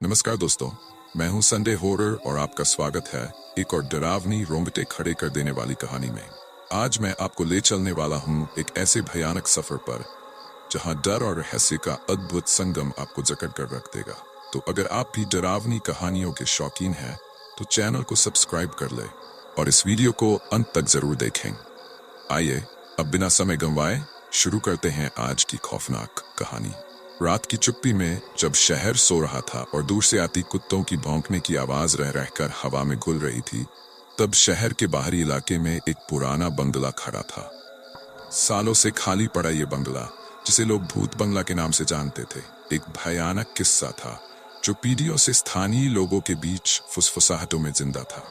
नमस्कार दोस्तों, मैं हूं संडे हॉरर और आपका स्वागत है एक और डरावनी रोंगटे खड़े कर देने वाली कहानी में। आज मैं आपको ले चलने वाला हूं एक ऐसे भयानक सफर पर जहां डर और रहस्य का अद्भुत संगम आपको जकड़ कर रख देगा। तो अगर आप भी डरावनी कहानियों के शौकीन हैं तो चैनल को सब्सक्राइब कर ले और इस वीडियो को अंत तक जरूर देखें। आइए अब बिना समय गंवाए शुरू करते हैं आज की खौफनाक कहानी। रात की चुप्पी में जब शहर सो रहा था और दूर से आती कुत्तों की भौंकने की आवाज रह रहकर हवा में घुल रही थी, तब शहर के बाहरी इलाके में एक पुराना बंगला खड़ा था। सालों से खाली पड़ा ये बंगला, जिसे लोग भूत बंगला के नाम से जानते थे, एक भयानक किस्सा था जो पीढ़ियों से स्थानीय लोगों के बीच फुसफुसाहटों में जिंदा था।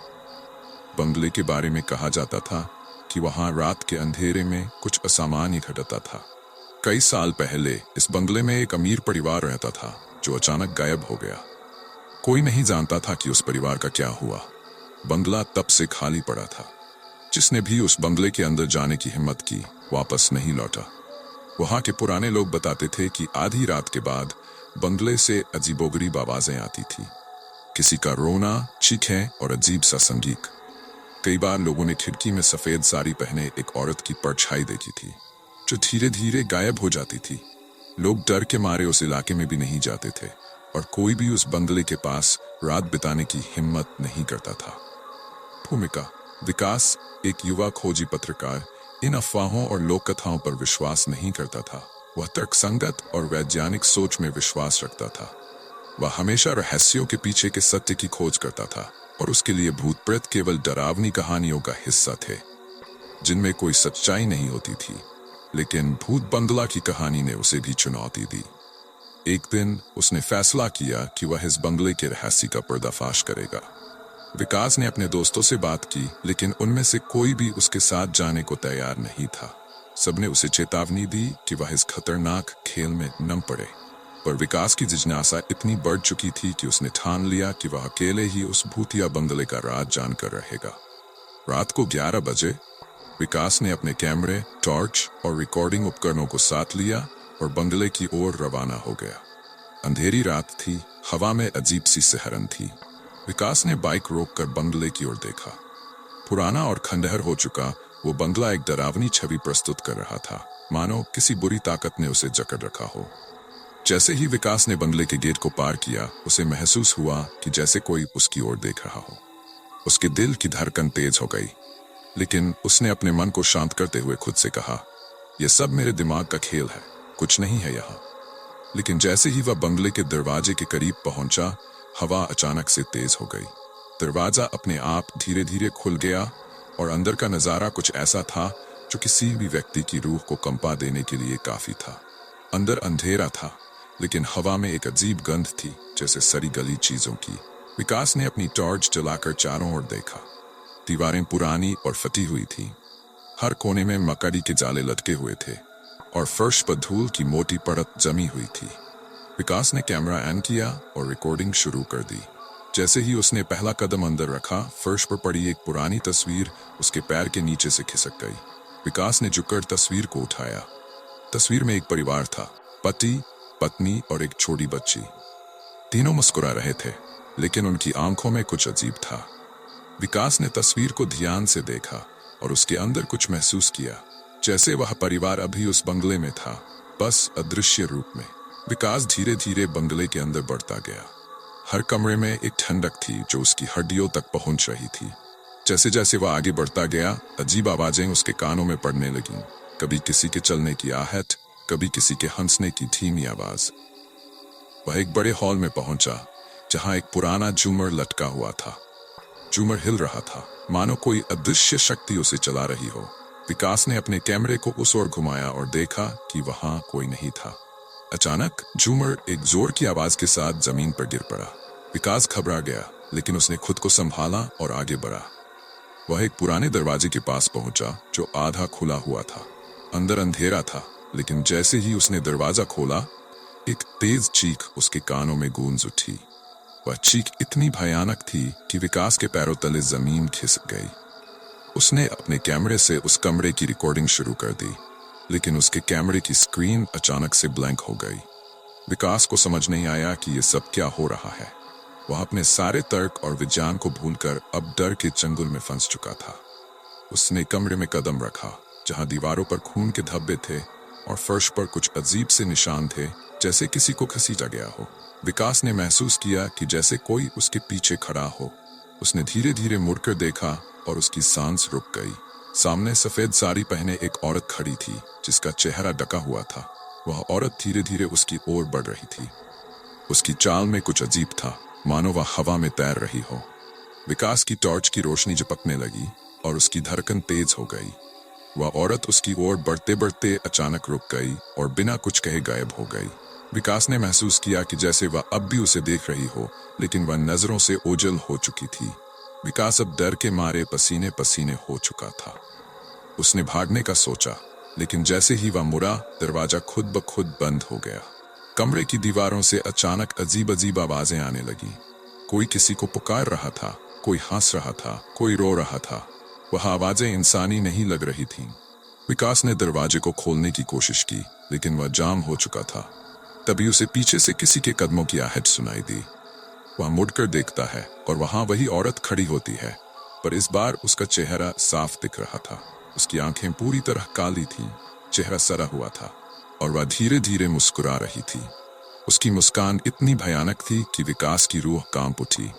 बंगले के बारे में कहा जाता था कि वहां रात के अंधेरे में कुछ असामान्य घटता था। कई साल पहले इस बंगले में एक अमीर परिवार रहता था जो अचानक गायब हो गया। कोई नहीं जानता था कि उस परिवार का क्या हुआ। बंगला तब से खाली पड़ा था। जिसने भी उस बंगले के अंदर जाने की हिम्मत की वापस नहीं लौटा। वहां के पुराने लोग बताते थे कि आधी रात के बाद बंगले से अजीबोगरीब आवाजें आती थी, किसी का रोना, चीखें और अजीब सा संगीत। कई बार लोगों ने खिड़की में सफेद साड़ी पहने एक औरत की परछाई देखी थी जो धीरे धीरे गायब हो जाती थी। लोग डर के मारे उस इलाके में भी नहीं जाते थे और कोई भी उस बंगले के पास रात बिताने की हिम्मत नहीं करता था। भूमिका विकास, एक युवा खोजी पत्रकार, इन अफवाहों और लोक कथाओं पर विश्वास नहीं करता था। वह तर्कसंगत और वैज्ञानिक सोच में विश्वास रखता था। वह हमेशा रहस्यों के पीछे के सत्य की खोज करता था और उसके लिए भूत प्रेत केवल डरावनी कहानियों का हिस्सा थे जिनमें कोई सच्चाई नहीं होती थी। लेकिन भूत बंगला की कहानी ने उसे भी चुनौती दी। एक दिन उसने फैसला किया कि वह इस बंगले के रहस्य का पर्दाफाश करेगा। विकास ने अपने दोस्तों से बात की, लेकिन उनमें से कोई भी उसके साथ जाने को तैयार नहीं था। सबने उसे चेतावनी दी कि वह इस खतरनाक खेल में न पड़े, पर विकास की जिज्ञासा इतनी बढ़ चुकी थी कि उसने ठान लिया कि वह अकेले ही उस भूतिया बंगले का राज जानकर रहेगा। रात को 11 बजे विकास ने अपने कैमरे, टॉर्च और रिकॉर्डिंग उपकरणों को साथ लिया और बंगले की ओर रवाना हो गया। अंधेरी रात थी, हवा में अजीब सी सिहरन थी। विकास ने बाइक रोककर बंगले की ओर देखा। पुराना और खंडहर हो चुका वो बंगला एक डरावनी छवि प्रस्तुत कर रहा था, मानो किसी बुरी ताकत ने उसे जकड़ रखा हो। जैसे ही विकास ने बंगले के गेट को पार किया, उसे महसूस हुआ कि जैसे कोई उसकी ओर देख रहा हो। उसके दिल की धड़कन तेज हो गई, लेकिन उसने अपने मन को शांत करते हुए खुद से कहा, यह सब मेरे दिमाग का खेल है, कुछ नहीं है यहाँ। लेकिन जैसे ही वह बंगले के दरवाजे के करीब पहुंचा, हवा अचानक से तेज हो गई। दरवाजा अपने आप धीरे धीरे खुल गया और अंदर का नजारा कुछ ऐसा था जो किसी भी व्यक्ति की रूह को कंपा देने के लिए काफी था। अंदर अंधेरा था, लेकिन हवा में एक अजीब गंध थी, जैसे सड़ी गली चीजों की। विकास ने अपनी टॉर्च जलाकर चारों ओर देखा। दीवारें पुरानी और फटी हुई थी। हर कोने में मकड़ी के जाले लटके हुए थे और फर्श पर धूल की मोटी परत जमी हुई थी। विकास ने कैमरा ऑन किया और रिकॉर्डिंग शुरू कर दी। जैसे ही उसने पहला कदम अंदर रखा, फर्श पर पड़ी एक पुरानी तस्वीर उसके पैर के नीचे से खिसक गई। विकास ने झुककर तस्वीर को उठाया। तस्वीर में एक परिवार था, पति, पत्नी और एक छोटी बच्ची। तीनों मुस्कुरा रहे थे, लेकिन उनकी आंखों में कुछ अजीब था। विकास ने तस्वीर को ध्यान से देखा और उसके अंदर कुछ महसूस किया, जैसे वह परिवार अभी उस बंगले में था, बस अदृश्य रूप में। विकास धीरे धीरे बंगले के अंदर बढ़ता गया। हर कमरे में एक ठंडक थी जो उसकी हड्डियों तक पहुंच रही थी। जैसे जैसे वह आगे बढ़ता गया, अजीब आवाजें उसके कानों में पड़ने लगीं। कभी किसी के चलने की आहट, कभी किसी के हंसने की धीमी आवाज। वह एक बड़े हॉल में पहुंचा जहां एक पुराना झूमर लटका हुआ था। झूमर हिल रहा था, मानो कोई अदृश्य शक्ति उसे चला रही हो। विकास ने अपने कैमरे को उस ओर घुमाया और देखा कि वहां कोई नहीं था। अचानक झूमर एक जोर की आवाज के साथ जमीन पर गिर पड़ा। विकास घबरा गया, लेकिन उसने खुद को संभाला और आगे बढ़ा। वह एक पुराने दरवाजे के पास पहुंचा जो आधा खुला हुआ था। अंदर अंधेरा था, लेकिन जैसे ही उसने दरवाजा खोला, एक तेज चीख उसके कानों में गूंज उठी। वह चीख इतनी भयानक थी कि विकास के पैरों तले जमीन खिसक गई। उसने अपने कैमरे से उस कमरे की रिकॉर्डिंग शुरू कर दी, लेकिन उसके कैमरे की स्क्रीन अचानक से ब्लैंक हो गई। विकास को समझ नहीं आया कि ये सब क्या हो रहा है। वह अपने सारे तर्क और विज्ञान को भूलकर अब डर के चंगुल में फंस चुका था। उसने कमरे में कदम रखा जहां दीवारों पर खून के धब्बे थे और फर्श पर कुछ अजीब से निशान थे, जैसे किसी को घसीटा गया हो। विकास ने महसूस किया कि जैसे कोई उसके पीछे खड़ा हो। उसने धीरे धीरे मुड़कर देखा और उसकी सांस रुक गई। सामने सफेद साड़ी पहने एक औरत खड़ी थी जिसका चेहरा ढका हुआ था। वह औरत धीरे धीरे उसकी ओर बढ़ रही थी। उसकी चाल में कुछ अजीब था, मानो वह हवा में तैर रही हो। विकास की टॉर्च की रोशनी झपकने लगी और उसकी धड़कन तेज हो गई। वह औरत उसकी ओर बढ़ते बढ़ते अचानक रुक गई और बिना कुछ कहे गायब हो गई। विकास ने महसूस किया कि जैसे वह अब भी उसे देख रही हो, लेकिन वह नजरों से ओझल हो चुकी थी। विकास अब डर के मारे पसीने पसीने हो चुका था। उसने भागने का सोचा, लेकिन जैसे ही वह मुड़ा, दरवाजा खुद ब खुद बंद हो गया। कमरे की दीवारों से अचानक अजीब अजीब आवाजें आने लगी। कोई किसी को पुकार रहा था, कोई हंस रहा था, कोई रो रहा था। वह आवाजें इंसानी नहीं लग रही थीं। विकास ने दरवाजे को खोलने की कोशिश की, लेकिन वह जाम हो चुका था। तभी उसे पीछे से किसी के कदमों की आहट सुनाई दी। वह मुड़कर देखता है और वहां वही औरत खड़ी होती है, पर इस बार उसका चेहरा साफ दिख रहा था। उसकी आंखें पूरी तरह काली थीं, चेहरा सड़ा हुआ था और वह धीरे धीरे मुस्कुरा रही थी। उसकी मुस्कान इतनी भयानक थी कि विकास की रूह कांप उठी।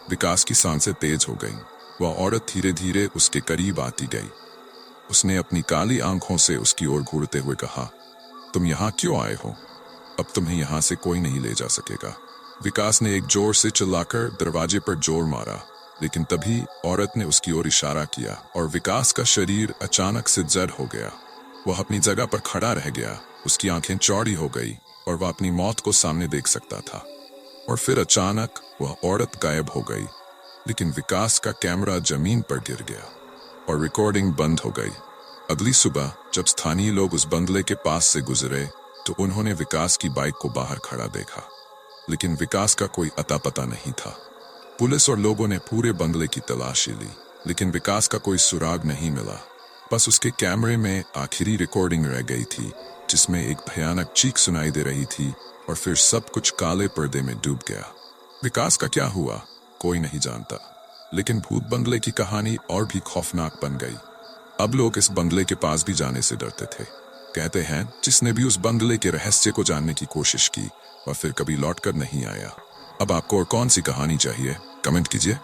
विकास की सांसें तेज हो गईं। वह औरत धीरे धीरे उसके करीब आती गई। उसने अपनी काली आंखों से उसकी ओर घूरते हुए कहा, तुम यहाँ क्यों आए हो? अब तुम्हें यहाँ से कोई नहीं ले जा सकेगा। विकास ने एक जोर से चिल्लाकर दरवाजे पर जोर मारा, लेकिन तभी औरत ने उसकी ओर इशारा किया और विकास का शरीर अचानक से जड़ हो गया। वह अपनी जगह पर खड़ा रह गया। उसकी आंखें चौड़ी हो गई और वह अपनी मौत को सामने देख सकता था। और फिर अचानक वह औरत गायब हो गई, लेकिन विकास का कैमरा जमीन पर गिर गया और रिकॉर्डिंग बंद हो गई। अगली सुबह जब स्थानीय लोग उस बंगले के पास से गुजरे तो उन्होंने विकास की बाइक को बाहर खड़ा देखा, लेकिन विकास का कोई अता पता नहीं था। पुलिस और लोगों ने पूरे बंगले की तलाशी ली, लेकिन विकास का कोई सुराग नहीं मिला। बस उसके कैमरे में आखिरी रिकॉर्डिंग रह गई थी, जिसमें एक भयानक चीख सुनाई दे रही थी और फिर सब कुछ काले पर्दे में डूब गया। विकास का क्या हुआ कोई नहीं जानता, लेकिन भूत बंगले की कहानी और भी खौफनाक बन गई। अब लोग इस बंगले के पास भी जाने से डरते थे। कहते हैं जिसने भी उस बंगले के रहस्य को जानने की कोशिश की वह फिर कभी लौटकर नहीं आया। अब आपको और कौन सी कहानी चाहिए, कमेंट कीजिए।